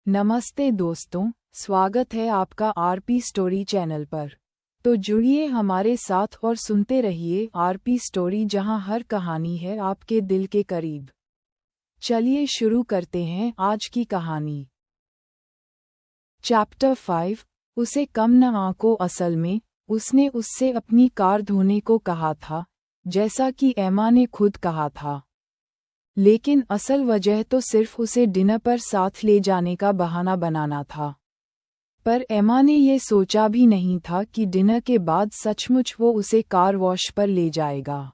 नमस्ते दोस्तों, स्वागत है आपका आरपी स्टोरी चैनल पर। तो जुड़िए हमारे साथ और सुनते रहिए आरपी स्टोरी, जहां हर कहानी है आपके दिल के करीब। चलिए शुरू करते हैं आज की कहानी। चैप्टर 5। उसे कम न आंको। असल में उसने उससे अपनी कार धोने को कहा था, जैसा कि एमा ने खुद कहा था। लेकिन असल वजह तो सिर्फ उसे डिनर पर साथ ले जाने का बहाना बनाना था। पर एमा ने ये सोचा भी नहीं था कि डिनर के बाद सचमुच वो उसे कार वॉश पर ले जाएगा।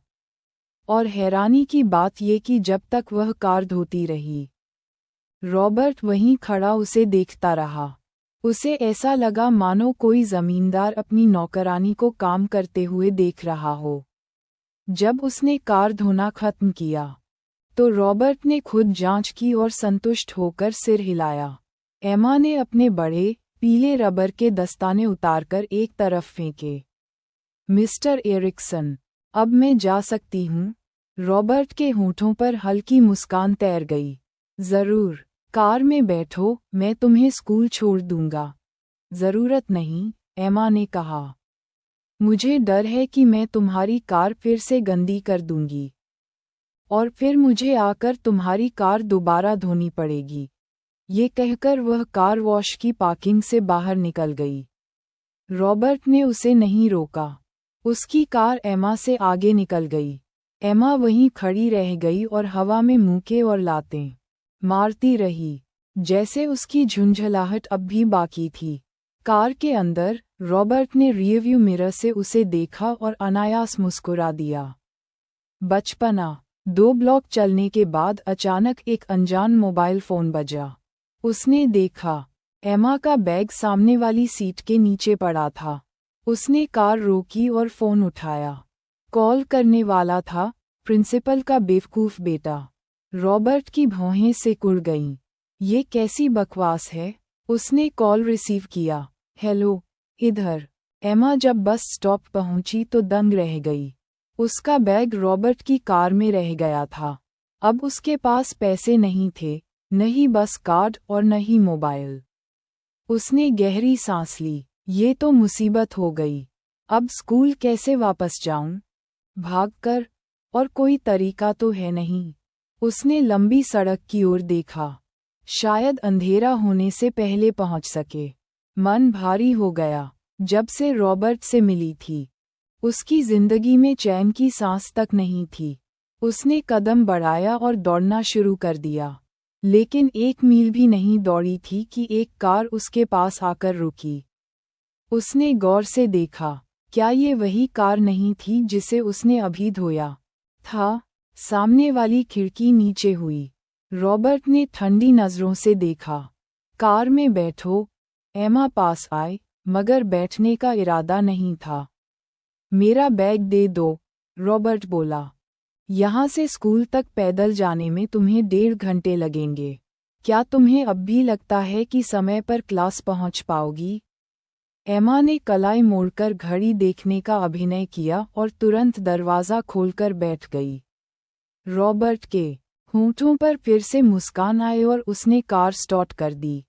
और हैरानी की बात ये कि जब तक वह कार धोती रही, रॉबर्ट वहीं खड़ा उसे देखता रहा। उसे ऐसा लगा मानो कोई जमींदार अपनी नौकरानी को काम करते हुए देख रहा हो। जब उसने कार धोना खत्म किया तो रॉबर्ट ने खुद जांच की और संतुष्ट होकर सिर हिलाया। एमा ने अपने बड़े पीले रबर के दस्ताने उतारकर एक तरफ फेंके। मिस्टर एरिक्सन, अब मैं जा सकती हूँ? रॉबर्ट के होठों पर हल्की मुस्कान तैर गई। जरूर, कार में बैठो, मैं तुम्हें स्कूल छोड़ दूंगा। जरूरत नहीं, एमा ने कहा। मुझे डर है कि मैं तुम्हारी कार फिर से गंदी कर दूंगी और फिर मुझे आकर तुम्हारी कार दोबारा धोनी पड़ेगी। ये कहकर वह कार वॉश की पार्किंग से बाहर निकल गई। रॉबर्ट ने उसे नहीं रोका। उसकी कार एमा से आगे निकल गई। एमा वहीं खड़ी रह गई और हवा में मुक्के और लातें मारती रही, जैसे उसकी झुंझलाहट अब भी बाकी थी। कार के अंदर रॉबर्ट ने रियरव्यू मिरर से उसे देखा और अनायास मुस्कुरा दिया। बचपना। 2 ब्लॉक चलने के बाद अचानक एक अनजान मोबाइल फोन बजा। उसने देखा, एमा का बैग सामने वाली सीट के नीचे पड़ा था। उसने कार रोकी और फोन उठाया। कॉल करने वाला था प्रिंसिपल का बेवकूफ बेटा। रॉबर्ट की भौहें सिकुड़ गईं। ये कैसी बकवास है? उसने कॉल रिसीव किया। हेलो, इधर। एमा जब बस स्टॉप पहुंची तो दंग रह गई। उसका बैग रॉबर्ट की कार में रह गया था। अब उसके पास पैसे नहीं थे, न ही बस कार्ड और न ही मोबाइल। उसने गहरी सांस ली। ये तो मुसीबत हो गई। अब स्कूल कैसे वापस जाऊं? भागकर? और कोई तरीका तो है नहीं। उसने लंबी सड़क की ओर देखा। शायद अंधेरा होने से पहले पहुंच सके। मन भारी हो गया। जब से रॉबर्ट से मिली थी, उसकी जिंदगी में चैन की सांस तक नहीं थी। उसने कदम बढ़ाया और दौड़ना शुरू कर दिया। लेकिन 1 मील भी नहीं दौड़ी थी कि एक कार उसके पास आकर रुकी। उसने गौर से देखा। क्या ये वही कार नहीं थी जिसे उसने अभी धोया था? सामने वाली खिड़की नीचे हुई। रॉबर्ट ने ठंडी नजरों से देखा। कार में बैठो। एमा पास आए, मगर बैठने का इरादा नहीं था। मेरा बैग दे दो, रॉबर्ट बोला। यहाँ से स्कूल तक पैदल जाने में तुम्हें 1.5 घंटे लगेंगे। क्या तुम्हें अब भी लगता है कि समय पर क्लास पहुँच पाओगी? एमा ने कलाई मोड़कर घड़ी देखने का अभिनय किया और तुरंत दरवाज़ा खोलकर बैठ गई। रॉबर्ट के होठों पर फिर से मुस्कान आई और उसने कार स्टार्ट कर दी।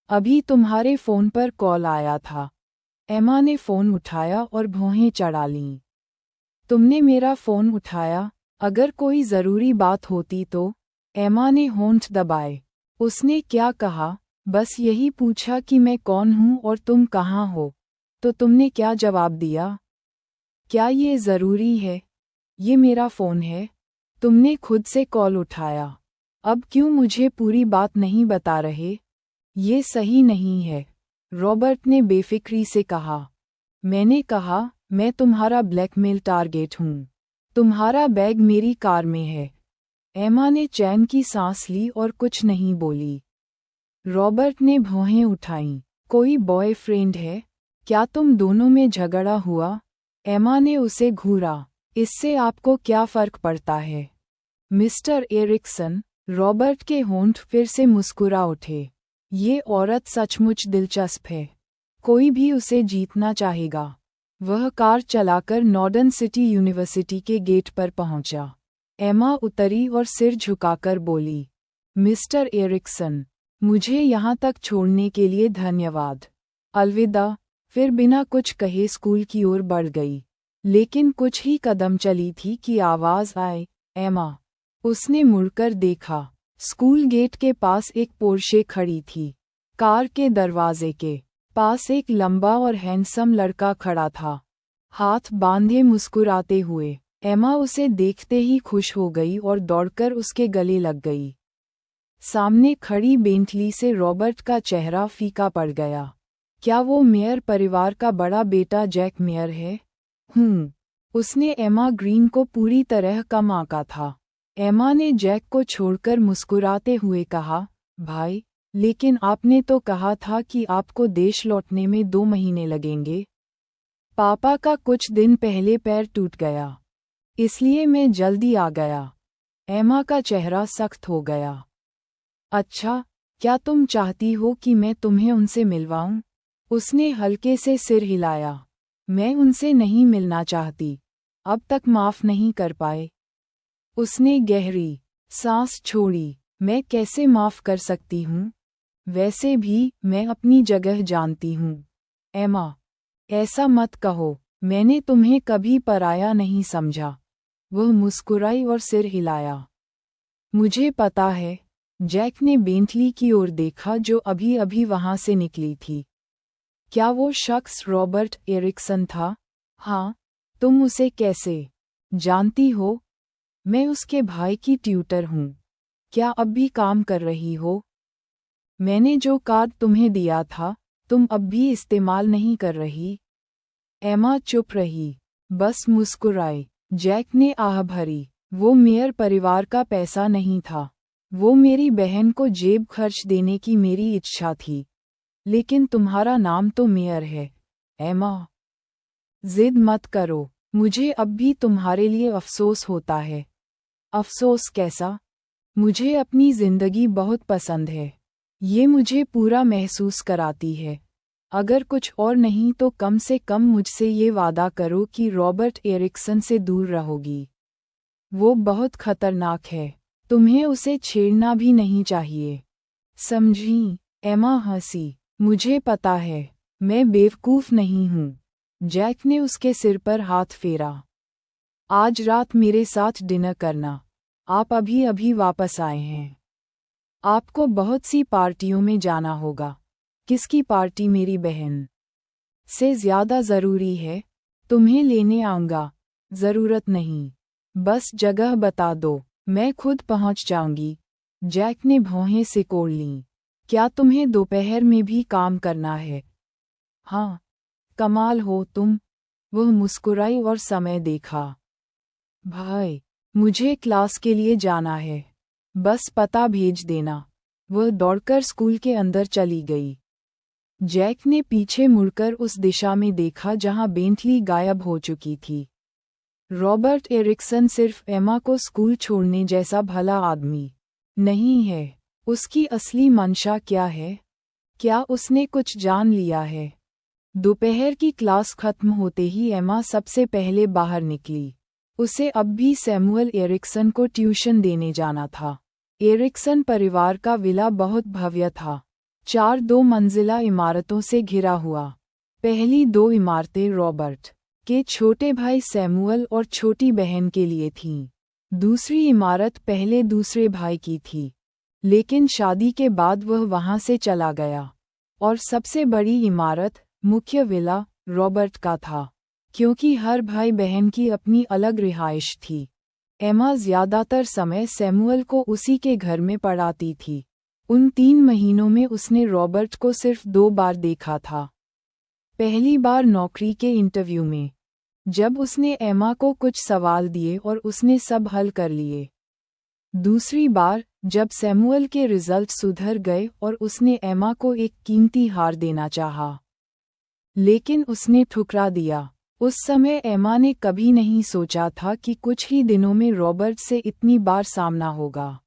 अभी तुम्हारे फ़ोन पर कॉल आया था। एमा ने फ़ोन उठाया और भौहें चढ़ा लीं। तुमने मेरा फ़ोन उठाया? अगर कोई ज़रूरी बात होती तो? एमा ने होंठ दबाए। उसने क्या कहा? बस यही पूछा कि मैं कौन हूँ और तुम कहाँ हो। तो तुमने क्या जवाब दिया? क्या ये ज़रूरी है? ये मेरा फ़ोन है। तुमने खुद से कॉल उठाया। अब क्यों मुझे पूरी बात नहीं बता रहे? ये सही नहीं है, रॉबर्ट ने बेफिक्री से कहा। मैंने कहा, मैं तुम्हारा ब्लैकमेल टारगेट हूँ। तुम्हारा बैग मेरी कार में है। एमा ने चैन की सांस ली और कुछ नहीं बोली। रॉबर्ट ने भौहें उठाईं। कोई बॉयफ्रेंड है? क्या तुम दोनों में झगड़ा हुआ? एमा ने उसे घूरा। इससे आपको क्या फ़र्क पड़ता है, मिस्टर एरिक्सन? रॉबर्ट के होंठ फिर से मुस्कुरा उठे। ये औरत सचमुच दिलचस्प है। कोई भी उसे जीतना चाहेगा। वह कार चलाकर नॉर्दर्न सिटी यूनिवर्सिटी के गेट पर पहुंचा। एमा उतरी और सिर झुकाकर बोली, मिस्टर एरिक्सन, मुझे यहाँ तक छोड़ने के लिए धन्यवाद। अलविदा। फिर बिना कुछ कहे स्कूल की ओर बढ़ गई। लेकिन कुछ ही कदम चली थी कि आवाज आई, एमा। उसने मुड़कर देखा। स्कूल गेट के पास एक पोर्शे खड़ी थी। कार के दरवाजे के पास एक लंबा और हैंडसम लड़का खड़ा था, हाथ बांधे मुस्कुराते हुए। एमा उसे देखते ही खुश हो गई और दौड़कर उसके गले लग गई। सामने खड़ी बेंटली से रॉबर्ट का चेहरा फीका पड़ गया। क्या वो मेयर परिवार का बड़ा बेटा जैक मेयर है? उसने एमा ग्रीन को पूरी तरह कम आंका था। एमा ने जैक को छोड़कर मुस्कुराते हुए कहा, भाई, लेकिन आपने तो कहा था कि आपको देश लौटने में 2 महीने लगेंगे। पापा का कुछ दिन पहले पैर टूट गया, इसलिए मैं जल्दी आ गया। एमा का चेहरा सख्त हो गया। अच्छा, क्या तुम चाहती हो कि मैं तुम्हें उनसे मिलवाऊं? उसने हल्के से सिर हिलाया। मैं उनसे नहीं मिलना चाहती। अब तक माफ नहीं कर पाए। उसने गहरी सांस छोड़ी। मैं कैसे माफ कर सकती हूँ? वैसे भी मैं अपनी जगह जानती हूँ। एमा, ऐसा मत कहो। मैंने तुम्हें कभी पराया नहीं समझा। वह मुस्कुराई और सिर हिलाया। मुझे पता है। जैक ने बेंटली की ओर देखा जो अभी अभी वहां से निकली थी। क्या वो शख्स रॉबर्ट एरिक्सन था? हाँ। तुम उसे कैसे जानती हो? मैं उसके भाई की ट्यूटर हूँ। क्या अब भी काम कर रही हो? मैंने जो कार्ड तुम्हें दिया था, तुम अब भी इस्तेमाल नहीं कर रही? एमा चुप रही, बस मुस्कुराई। जैक ने आह भरी। वो मेयर परिवार का पैसा नहीं था। वो मेरी बहन को जेब खर्च देने की मेरी इच्छा थी। लेकिन तुम्हारा नाम तो मेयर है, एमा। जिद मत करो। मुझे अब भी तुम्हारे लिए अफसोस होता है। अफसोस कैसा? मुझे अपनी जिंदगी बहुत पसंद है। ये मुझे पूरा महसूस कराती है। अगर कुछ और नहीं तो कम से कम मुझसे ये वादा करो कि रॉबर्ट एरिक्सन से दूर रहोगी। वो बहुत खतरनाक है। तुम्हें उसे छेड़ना भी नहीं चाहिए। समझी? एमा हंसी। मुझे पता है। मैं बेवकूफ नहीं हूँ। जैक ने उसके सिर पर हाथ फेरा। आज रात मेरे साथ डिनर करना। आप अभी अभी वापस आए हैं। आपको बहुत सी पार्टियों में जाना होगा। किसकी पार्टी? मेरी बहन से ज़्यादा ज़रूरी है। तुम्हें लेने आऊँगा। ज़रूरत नहीं। बस जगह बता दो, मैं खुद पहुँच जाऊंगी। जैक ने भौहें सिकोड़ लीं। क्या तुम्हें दोपहर में भी काम करना है? हाँ। कमाल हो तुम। वह मुस्कुराई और समय देखा। भाई, मुझे क्लास के लिए जाना है। बस पता भेज देना। वह दौड़कर स्कूल के अंदर चली गई। जैक ने पीछे मुड़कर उस दिशा में देखा जहां बेंटली गायब हो चुकी थी। रॉबर्ट एरिक्सन सिर्फ एमा को स्कूल छोड़ने जैसा भला आदमी नहीं है। उसकी असली मंशा क्या है? क्या उसने कुछ जान लिया है? दोपहर की क्लास खत्म होते ही एमा सबसे पहले बाहर निकली। उसे अब भी सैमुअल एरिक्सन को ट्यूशन देने जाना था। एरिक्सन परिवार का विला बहुत भव्य था। 4 2 मंजिला इमारतों से घिरा हुआ। पहली 2 इमारतें रॉबर्ट के छोटे भाई सैमुअल और छोटी बहन के लिए थीं। दूसरी इमारत पहले दूसरे भाई की थी, लेकिन शादी के बाद वह वहां से चला गया। और सबसे बड़ी इमारत, मुख्य विला, रॉबर्ट का था, क्योंकि हर भाई बहन की अपनी अलग रिहाइश थी। एमा ज्यादातर समय सैमुअल को उसी के घर में पढ़ाती थी। उन 3 महीनों में उसने रॉबर्ट को सिर्फ 2 बार देखा था। पहली बार नौकरी के इंटरव्यू में, जब उसने एमा को कुछ सवाल दिए और उसने सब हल कर लिए। दूसरी बार, जब सैमुअल के रिजल्ट सुधर गए और उसने एमा को एक कीमती हार देना चाहा, लेकिन उसने ठुकरा दिया। उस समय एमा ने कभी नहीं सोचा था कि कुछ ही दिनों में रॉबर्ट से इतनी बार सामना होगा।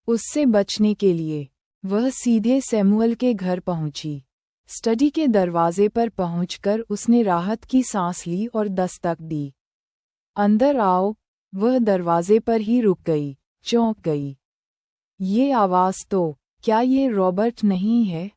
उससे बचने के लिए वह सीधे सैमुअल के घर पहुंची। स्टडी के दरवाजे पर पहुंचकर उसने राहत की सांस ली और दस्तक दी। अंदर आओ। वह दरवाजे पर ही रुक गई, चौंक गई। ये आवाज़ तो क्या ये रॉबर्ट नहीं है?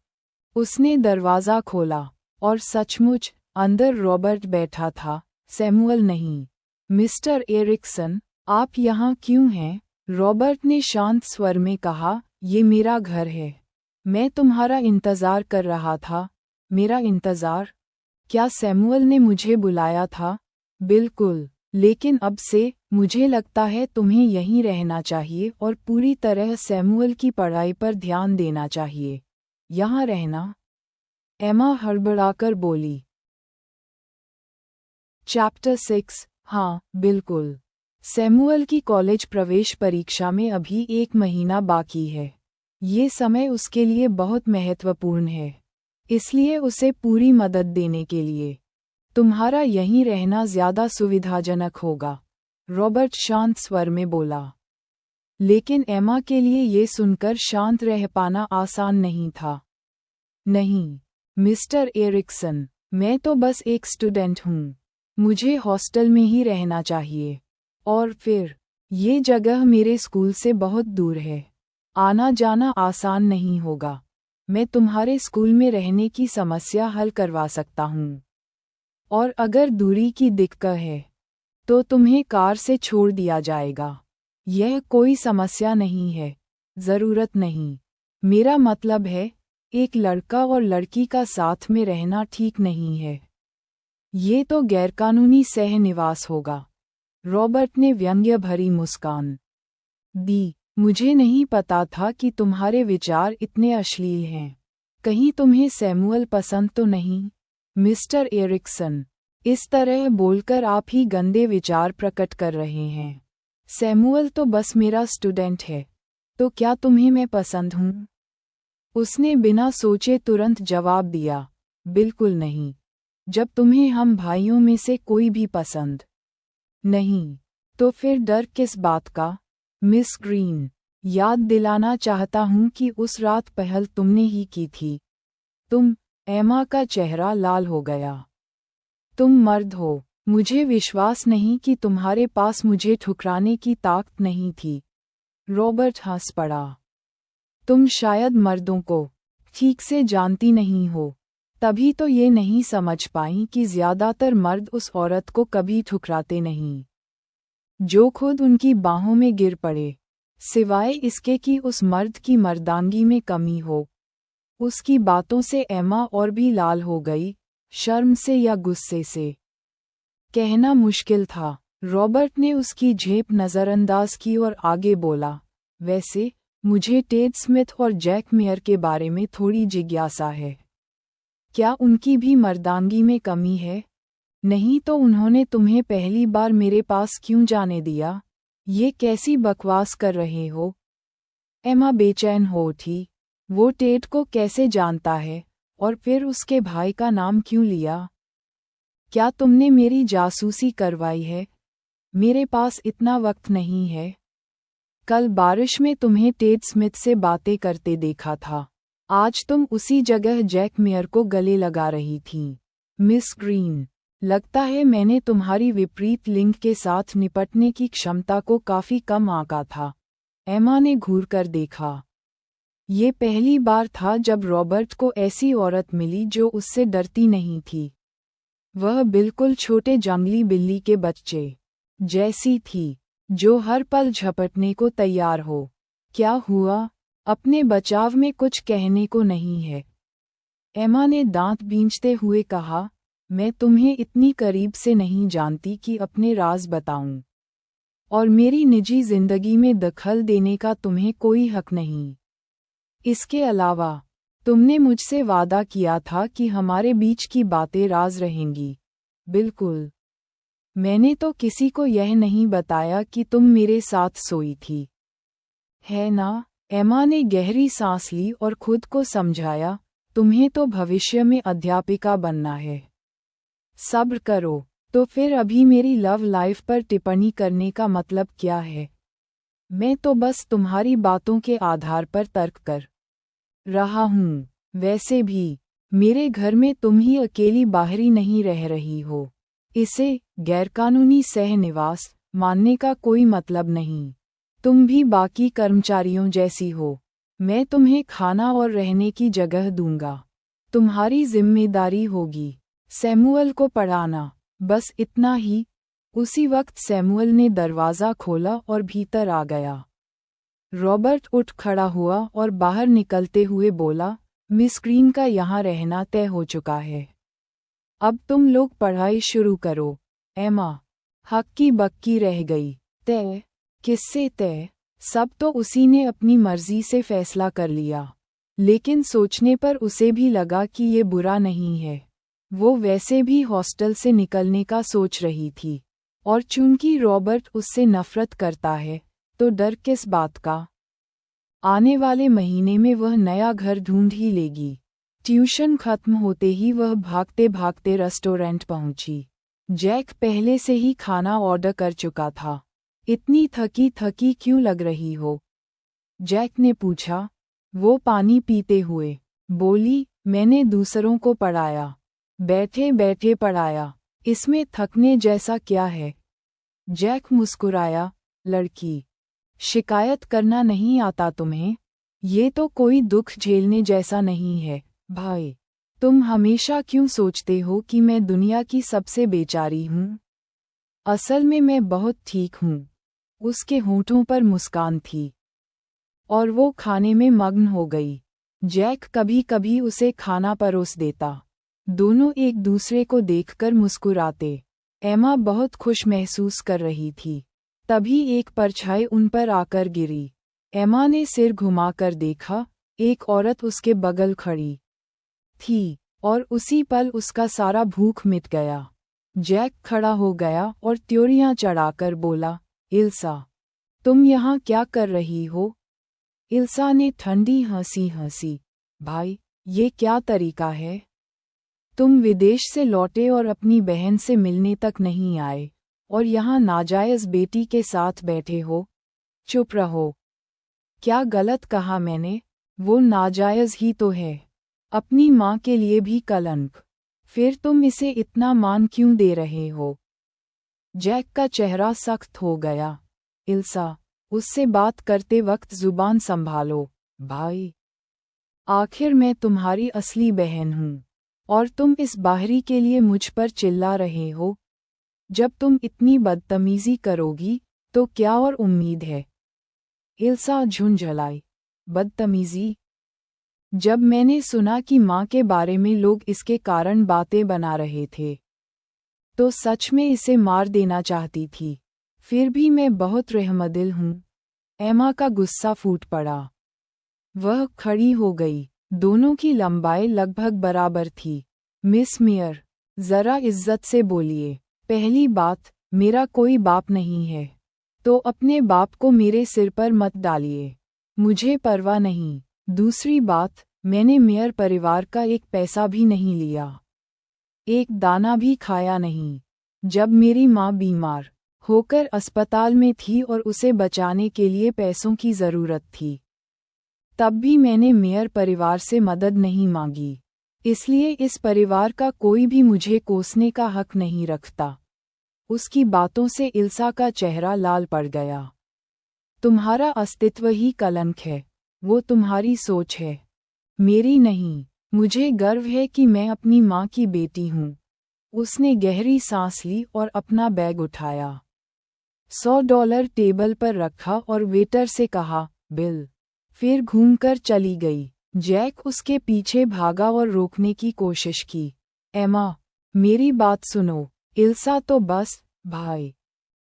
उसने दरवाज़ा खोला और सचमुच अंदर रॉबर्ट बैठा था, सैमुअल नहीं। मिस्टर एरिक्सन, आप यहाँ क्यों हैं? रॉबर्ट ने शांत स्वर में कहा, ये मेरा घर है। मैं तुम्हारा इंतज़ार कर रहा था। मेरा इंतज़ार? क्या सैमुअल ने मुझे बुलाया था? बिल्कुल, लेकिन अब से मुझे लगता है तुम्हें यहीं रहना चाहिए और पूरी तरह सैमुअल की पढ़ाई पर ध्यान देना चाहिए। यहाँ रहना? एमा हड़बड़ाकर बोली। चैप्टर 6। हाँ, बिल्कुल। सैमुअल की कॉलेज प्रवेश परीक्षा में अभी 1 महीना बाकी है। ये समय उसके लिए बहुत महत्वपूर्ण है, इसलिए उसे पूरी मदद देने के लिए तुम्हारा यहीं रहना ज़्यादा सुविधाजनक होगा, रॉबर्ट शांत स्वर में बोला। लेकिन एमा के लिए ये सुनकर शांत रह पाना आसान नहीं था। नहीं, मिस्टर एरिक्सन, मैं तो बस एक स्टूडेंट हूँ। मुझे हॉस्टल में ही रहना चाहिए। और फिर, ये जगह मेरे स्कूल से बहुत दूर है। आना जाना आसान नहीं होगा। मैं तुम्हारे स्कूल में रहने की समस्या हल करवा सकता हूँ। और अगर दूरी की दिक्कत है, तो तुम्हें कार से छोड़ दिया जाएगा। यह कोई समस्या नहीं है। ज़रूरत नहीं। मेरा मतलब है, एक लड़का और लड़की का साथ में रहना ठीक नहीं है। ये तो गैरकानूनी सहनिवास होगा। रॉबर्ट ने व्यंग्य भरी मुस्कान दी। मुझे नहीं पता था कि तुम्हारे विचार इतने अश्लील हैं। कहीं तुम्हें सैमुअल पसंद तो नहीं? मिस्टर एरिक्सन, इस तरह बोलकर आप ही गंदे विचार प्रकट कर रहे हैं। सैमुअल तो बस मेरा स्टूडेंट है। तो क्या तुम्हें मैं पसंद हूँ? उसने बिना सोचे तुरंत जवाब दिया, बिल्कुल नहीं। जब तुम्हें हम भाइयों में से कोई भी पसंद नहीं, तो फिर डर किस बात का? मिस ग्रीन, याद दिलाना चाहता हूँ कि उस रात पहल तुमने ही की थी। तुम, एमा का चेहरा लाल हो गया। तुम मर्द हो। मुझे विश्वास नहीं कि तुम्हारे पास मुझे ठुकराने की ताकत नहीं थी। रॉबर्ट हंस पड़ा। तुम शायद मर्दों को ठीक से जानती नहीं हो, तभी तो ये नहीं समझ पाई कि ज़्यादातर मर्द उस औरत को कभी ठुकराते नहीं जो खुद उनकी बाहों में गिर पड़े, सिवाय इसके कि उस मर्द की मर्दानगी में कमी हो। उसकी बातों से एमा और भी लाल हो गई, शर्म से या गुस्से से कहना मुश्किल था। रॉबर्ट ने उसकी झेप नज़रअंदाज की और आगे बोला, वैसे मुझे टेड स्मिथ और जैक मेयर के बारे में थोड़ी जिज्ञासा है। क्या उनकी भी मर्दानगी में कमी है? नहीं तो उन्होंने तुम्हें पहली बार मेरे पास क्यों जाने दिया? ये कैसी बकवास कर रहे हो? एमा बेचैन हो उठी। वो टेड को कैसे जानता है, और फिर उसके भाई का नाम क्यों लिया? क्या तुमने मेरी जासूसी करवाई है? मेरे पास इतना वक्त नहीं है। कल बारिश में तुम्हें टेड स्मिथ से बातें करते देखा था। आज तुम उसी जगह जैक मेयर को गले लगा रही थीं। मिस ग्रीन, लगता है मैंने तुम्हारी विपरीत लिंग के साथ निपटने की क्षमता को काफी कम आंका था। एमा ने घूरकर देखा। ये पहली बार था जब रॉबर्ट को ऐसी औरत मिली जो उससे डरती नहीं थी। वह बिल्कुल छोटे जंगली बिल्ली के बच्चे जैसी थी, जो हर पल झपटने को तैयार हो। क्या हुआ? अपने बचाव में कुछ कहने को नहीं है? एमा ने दांत बींचते हुए कहा, मैं तुम्हें इतनी करीब से नहीं जानती कि अपने राज बताऊं। और मेरी निजी जिंदगी में दखल देने का तुम्हें कोई हक नहीं। इसके अलावा, तुमने मुझसे वादा किया था कि हमारे बीच की बातें राज रहेंगी। बिल्कुल। मैंने तो किसी को यह नहीं बताया कि तुम मेरे साथ सोई थी। है ना? एमा ने गहरी सांस ली और खुद को समझाया, तुम्हें तो भविष्य में अध्यापिका बनना है। सब्र करो। तो फिर अभी मेरी लव लाइफ पर टिप्पणी करने का मतलब क्या है? मैं तो बस तुम्हारी बातों के आधार पर तर्क कर रहा हूँ। वैसे भी, मेरे घर में तुम ही अकेली बाहरी नहीं रह रही हो। इसे गैरकानूनी सहनिवास मानने का कोई मतलब नहीं। तुम भी बाकी कर्मचारियों जैसी हो। मैं तुम्हें खाना और रहने की जगह दूंगा। तुम्हारी जिम्मेदारी होगी सैमुअल को पढ़ाना, बस इतना ही। उसी वक्त सैमुअल ने दरवाज़ा खोला और भीतर आ गया। रॉबर्ट उठ खड़ा हुआ और बाहर निकलते हुए बोला, मिस ग्रीन का यहाँ रहना तय हो चुका है। अब तुम लोग पढ़ाई शुरू करो। एमा हक्की बक्की रह गई। तय? किससे तय? सब तो उसी ने अपनी मर्जी से फैसला कर लिया। लेकिन सोचने पर उसे भी लगा कि ये बुरा नहीं है। वो वैसे भी हॉस्टल से निकलने का सोच रही थी, और चूंकि रॉबर्ट उससे नफरत करता है, तो डर किस बात का। आने वाले महीने में वह नया घर ढूंढ ही लेगी। ट्यूशन खत्म होते ही वह भागते भागते रेस्टोरेंट पहुंची। जैक पहले से ही खाना ऑर्डर कर चुका था। इतनी थकी थकी क्यों लग रही हो? जैक ने पूछा। वो पानी पीते हुए बोली, मैंने दूसरों को पढ़ाया, बैठे बैठे पढ़ाया, इसमें थकने जैसा क्या है? जैक मुस्कुराया। लड़की, शिकायत करना नहीं आता तुम्हें? ये तो कोई दुख झेलने जैसा नहीं है भाई। तुम हमेशा क्यों सोचते हो कि मैं दुनिया की सबसे बेचारी हूँ? असल में मैं बहुत ठीक हूँ। उसके होंठों पर मुस्कान थी और वो खाने में मग्न हो गई। जैक कभी कभी उसे खाना परोस देता। दोनों एक दूसरे को देखकर मुस्कुराते। एमा बहुत खुश महसूस कर रही थी। तभी एक परछाई उन पर आकर गिरी। एमा ने सिर घुमाकर देखा। एक औरत उसके बगल खड़ी थी, और उसी पल उसका सारा भूख मिट गया। जैक खड़ा हो गया और त्योरियां चढ़ाकर बोला, इल्सा, तुम यहाँ क्या कर रही हो? इल्सा ने ठंडी हंसी हंसी। भाई, ये क्या तरीका है? तुम विदेश से लौटे और अपनी बहन से मिलने तक नहीं आए, और यहाँ नाजायज़ बेटी के साथ बैठे हो। चुप रहो। क्या गलत कहा मैंने? वो नाजायज़ ही तो है। अपनी माँ के लिए भी कलंक। फिर तुम इसे इतना मान क्यों दे रहे हो? जैक का चेहरा सख्त हो गया। इल्सा, उससे बात करते वक्त जुबान संभालो भाई। आखिर मैं तुम्हारी असली बहन हूँ, और तुम इस बाहरी के लिए मुझ पर चिल्ला रहे हो। जब तुम इतनी बदतमीजी करोगी तो क्या और उम्मीद है? इल्सा झुंझलाई। बदतमीजी? जब मैंने सुना कि माँ के बारे में लोग इसके कारण बातें बना रहे थे, तो सच में इसे मार देना चाहती थी। फिर भी मैं बहुत रहमदिल हूँ। एमा का गुस्सा फूट पड़ा। वह खड़ी हो गई। दोनों की लंबाई लगभग बराबर थी। मिस मेयर, जरा इज्जत से बोलिए। पहली बात, मेरा कोई बाप नहीं है, तो अपने बाप को मेरे सिर पर मत डालिए। मुझे परवाह नहीं। दूसरी बात, मैंने मेयर परिवार का एक पैसा भी नहीं लिया, एक दाना भी खाया नहीं। जब मेरी माँ बीमार होकर अस्पताल में थी और उसे बचाने के लिए पैसों की ज़रूरत थी, तब भी मैंने मेयर परिवार से मदद नहीं मांगी। इसलिए इस परिवार का कोई भी मुझे कोसने का हक नहीं रखता। उसकी बातों से इल्सा का चेहरा लाल पड़ गया। तुम्हारा अस्तित्व ही कलंक है। वो तुम्हारी सोच है, मेरी नहीं। मुझे गर्व है कि मैं अपनी माँ की बेटी हूँ। उसने गहरी सांस ली और अपना बैग उठाया। $100 टेबल पर रखा और वेटर से कहा, बिल। फिर घूमकर चली गई। जैक उसके पीछे भागा और रोकने की कोशिश की। एमा, मेरी बात सुनो। इल्सा, तो बस भाई,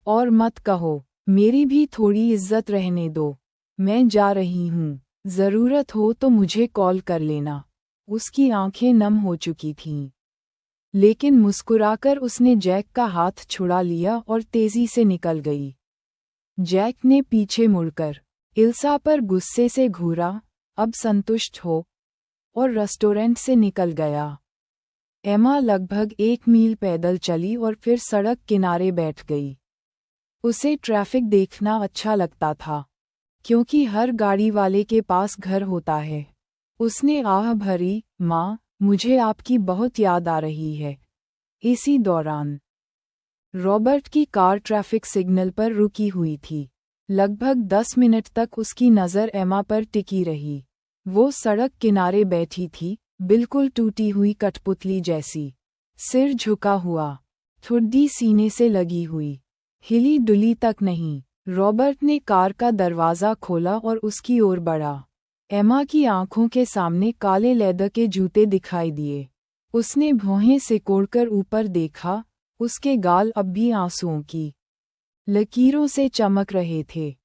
और मत कहो। मेरी भी थोड़ी इज्जत रहने दो। मैं जा रही हूँ। ज़रूरत हो तो मुझे कॉल कर लेना। उसकी आंखें नम हो चुकी थीं, लेकिन मुस्कुराकर उसने जैक का हाथ छुड़ा लिया और तेजी से निकल गई। जैक ने पीछे मुड़कर इल्सा पर गुस्से से घूरा, अब संतुष्ट हो, और रेस्टोरेंट से निकल गया। एमा लगभग 1 मील पैदल चली और फिर सड़क किनारे बैठ गई। उसे ट्रैफिक देखना अच्छा लगता था, क्योंकि हर गाड़ी वाले के पास घर होता है। उसने आह भरी, माँ, मुझे आपकी बहुत याद आ रही है। इसी दौरान रॉबर्ट की कार ट्रैफिक सिग्नल पर रुकी हुई थी। लगभग 10 मिनट तक उसकी नज़र एमा पर टिकी रही। वो सड़क किनारे बैठी थी, बिल्कुल टूटी हुई कठपुतली जैसी, सिर झुका हुआ, ठुड्डी सीने से लगी हुई, हिली डुली तक नहीं। रॉबर्ट ने कार का दरवाज़ा खोला और उसकी ओर बढ़ा। एमा की आंखों के सामने काले लेदर के जूते दिखाई दिए। उसने भौहें सिकोड़कर ऊपर देखा, उसके गाल अब भी आंसुओं की लकीरों से चमक रहे थे।